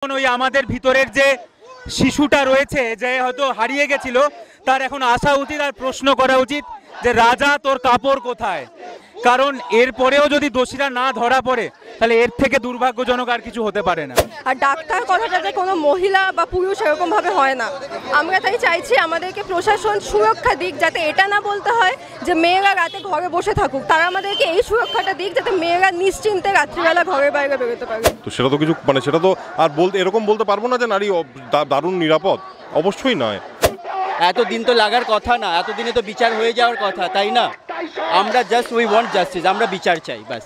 ওই আমাদের ভিতরের যে শিশুটা রয়েছে যে হয়তো হারিয়ে গেছিল তার এখন আসা উচিত আর প্রশ্ন করা উচিত যে রাজা তোর কাপড় কোথায়। কারণ এরপরেও যদি দোষীরা না ধরা পড়ে তাহলে এর থেকে দুর্ভাগ্যজনক আর কিছু হতে পারে না। আর ডাক্তার কথাটাতে কোনো মহিলা বা পুরুষ এরকম ভাবে হয় না। আমরা তাই চাইছি আমাদেরকে প্রশাসন সুরক্ষা দিক, যাতে এটা না বলতে হয় যে মেয়েরা রাতে ঘরে বসে থাকুক। তারা আমাদেরকে এই সুরক্ষাটা দিক যাতে মেয়েরা নিশ্চিন্তে রাত্রিবেলা ঘরের বাইরে বেরোতে পারে। তো সেটা তো কিছু সেটা তো আর বলতে এরকম বলতে পারবো না যে নারী দারুণ নিরাপদ, অবশ্যই নয়। এতদিন তো লাগার কথা না, এতদিনে তো বিচার হয়ে যাওয়ার কথা, তাই না? আমরা জাস্ট উই ওয়ান্ট জাস্টিস, আমরা বিচার চাই ব্যাস।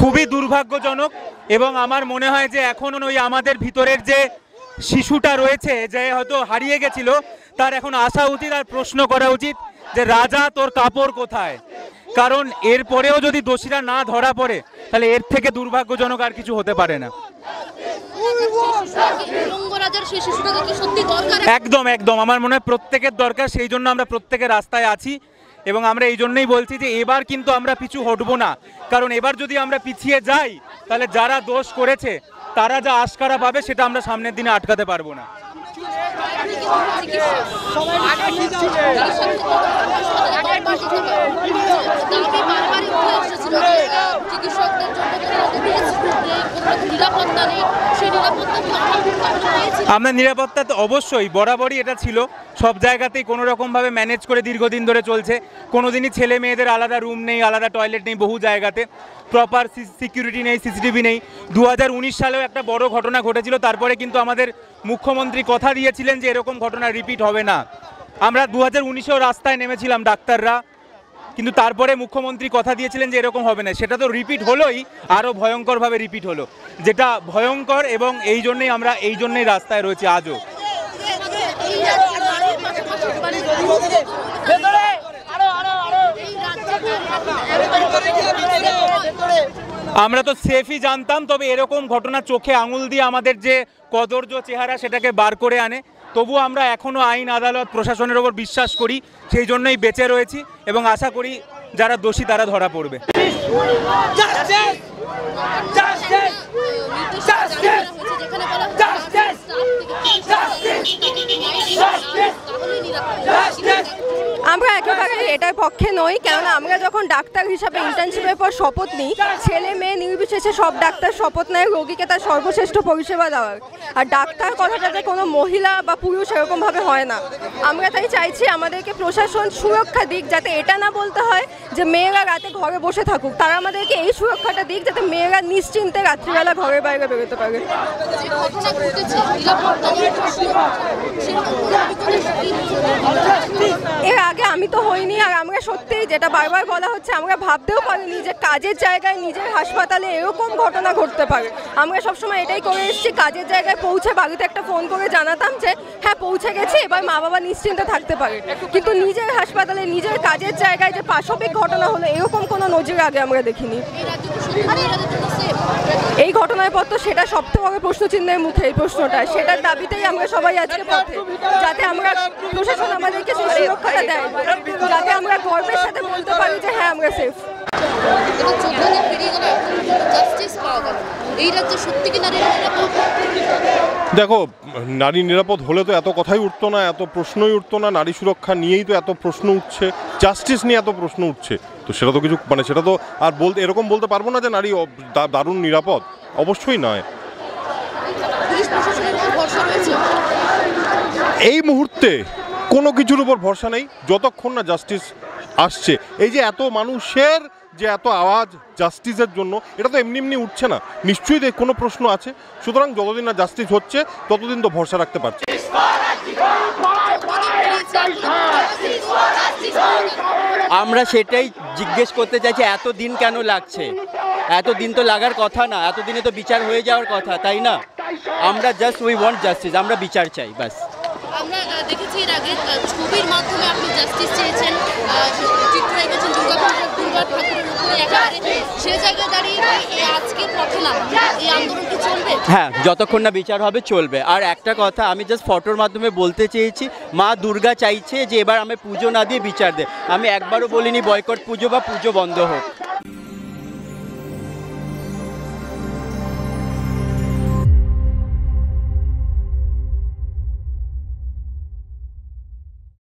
খুবই দুর্ভাগ্যজনক এবং আমার মনে হয় যে এখন ওই আমাদের ভিতরের যে শিশুটা রয়েছে যে হয়তো হারিয়ে গেছিল তার এখন আসা উচিত আর প্রশ্ন করা উচিত যে রাজা তোর কাপড় কোথায়। কারণ এরপরেও যদি দোষীরা না ধরা পড়ে তাহলে এর থেকে দুর্ভাগ্যজনক আর কিছু হতে পারে না। একদম একদম আমার মনে হয় প্রত্যেকের দরকার, সেই জন্য আমরা প্রত্যেকের রাস্তায় আছি এবং আমরা এই জন্যই বলছি যে এবার কিন্তু আমরা পিছু হটবো না। কারণ এবার যদি আমরা পিছিয়ে যাই তাহলে যারা দোষ করেছে তারা যা আশকারা পাবে সেটা আমরা সামনের দিনে আটকাতে পারবো না। আমরা নিরাপত্তা তো অবশ্যই বরাবরই এটা ছিল, সব জায়গাতেই কোনো রকমভাবে ম্যানেজ করে দীর্ঘদিন ধরে চলছে। কোনোদিনই ছেলে মেয়েদের আলাদা রুম নেই, আলাদা টয়লেট নেই, বহু জায়গাতে প্রপার সিকিউরিটি নেই, সিসিটিভি নেই। 2019 সালেও একটা বড় ঘটনা ঘটেছিল, তারপরে কিন্তু আমাদের মুখ্যমন্ত্রী কথা দিয়েছিলেন যে এরকম ঘটনা রিপিট হবে না। আমরা 2019-এও রাস্তায় নেমেছিলাম ডাক্তাররা, কিন্তু তারপরে মুখ্যমন্ত্রী কথা দিয়েছিলেন যে এরকম হবে না। সেটা তো রিপিট হলোই, আরও ভয়ঙ্করভাবে রিপিট হলো, যেটা ভয়ঙ্কর এবং এই জন্যই আমরা এই জন্যই রাস্তায় রয়েছি আজও। আমরা তো সেফই জানতাম, তবে এরকম ঘটনা চোখে আঙুল দিয়ে আমাদের যে কদর্য চেহারা সেটাকে বার করে আনে। তবুও আমরা এখনও আইন আদালত প্রশাসনের ওপর বিশ্বাস করি, সেই জন্যই বেঁচে রয়েছি এবং আশা করি যারা দোষী তারা ধরা পড়বে। আমরা একেবারে এটার পক্ষে নই, কেননা আমরা যখন ডাক্তার হিসাবে ইন্টার্নশিপের পর শপথ নিই, ছেলে মেয়ে নির্বিশেষে সব ডাক্তার শপথ নেয় রোগীকে তার সর্বশ্রেষ্ঠ পরিষেবা দেওয়ার। আর ডাক্তার কথাটাতে কোনো মহিলা বা পুরুষ এরকমভাবে হয় না। আমরা তাই চাইছি আমাদেরকে প্রশাসন সুরক্ষা দিক, যাতে এটা না বলতে হয় যে মেয়েরা রাতে ঘরে বসে থাকুক। তারা আমাদেরকে এই সুরক্ষাটা দিক যাতে মেয়েরা নিশ্চিন্তে রাত্রিবেলা ঘরের বাইরে বেরোতে পারে। এর আগে আমি তো হইনি, আর আমরা সত্যিই যেটা বারবার বলা হচ্ছে, আমরা ভাবতেও পারিনি যে কাজের জায়গায় নিজের হাসপাতালে এরকম ঘটনা ঘটতে পারে। আমরা সবসময় এটাই করে এসেছি, কাজের জায়গায় পৌঁছে বাড়িতে একটা ফোন করে জানাতাম যে হ্যাঁ পৌঁছে গেছি, এবার মা বাবা নিশ্চিন্তে থাকতে পারে। কিন্তু নিজের হাসপাতালে নিজের কাজের জায়গায় যে পাশবিক ঘটনা হলো এরকম কোনো নজির আগে আমরা দেখিনি। এই ঘটনার পর তো সেটা সবথেকে বড় প্রশ্নচিহ্নের মুখে, এই প্রশ্নটা, সেটার দাবিতেই আমরা সবাই আজকে পথে, যাতে আমরা প্রশাসন আমাদেরকে সেই সুরক্ষাটা দেয়, যাতে আমরা গর্বের সাথে বলতে পারি যে হ্যাঁ আমরা সেফ। দেখো, নারী নিরাপদ হলে তো এত কথাই উঠতো না, এত প্রশ্নই উঠতো না। নারী সুরক্ষা নিয়েই তো এত প্রশ্ন উঠছে, জাস্টিস নিয়ে এত প্রশ্ন উঠছে। তো সেটা তো কিছু সেটা তো আর বলতে এরকম বলতে পারবো না যে নারী দারুণ নিরাপদ, অবশ্যই নয়। এই মুহূর্তে কোনো কিছুর উপর ভরসা নেই যতক্ষণ না জাস্টিস আসছে। এই যে এত মানুষের যে এত আওয়াজ জাস্টিসের জন্য, এটা তো এমনি এমনি উঠছে না, নিশ্চয়ই কোনো প্রশ্ন আছে। সুতরাং যতদিন না জাস্টিস হচ্ছে ততদিন তো ভরসা রাখতে পারছে। আমরা সেটাই জিজ্ঞেস করতে চাইছি, এতদিন কেন লাগছে? এতদিন তো লাগার কথা না, এতদিনে তো বিচার হয়ে যাওয়ার কথা, তাই না? আমরা জাস্ট উই ওয়ান্ট জাস্টিস, আমরা বিচার চাই ব্যাস। আমরা দেখেছি এর আগে ছবির মাধ্যমে আপনি জাস্টিস চেয়েছেন, চিত্র রেখেছেন দুর্গা ঠাকুরের উপরে, একেবারে সে জায়গায় দাঁড়িয়ে আজকের পথে না এই আন্দোলন কি চলবে? হ্যাঁ, যতক্ষণ না বিচার হবে চলবে। আর একটা কথা আমি জাস্ট ফটোর মাধ্যমে বলতে চেয়েছি, মা দুর্গা চাইছে যে এবার আমি পুজো না দিয়ে বিচার দে। আমি একবারও বলিনি বয়কট পুজো বা পুজো বন্ধ হোক।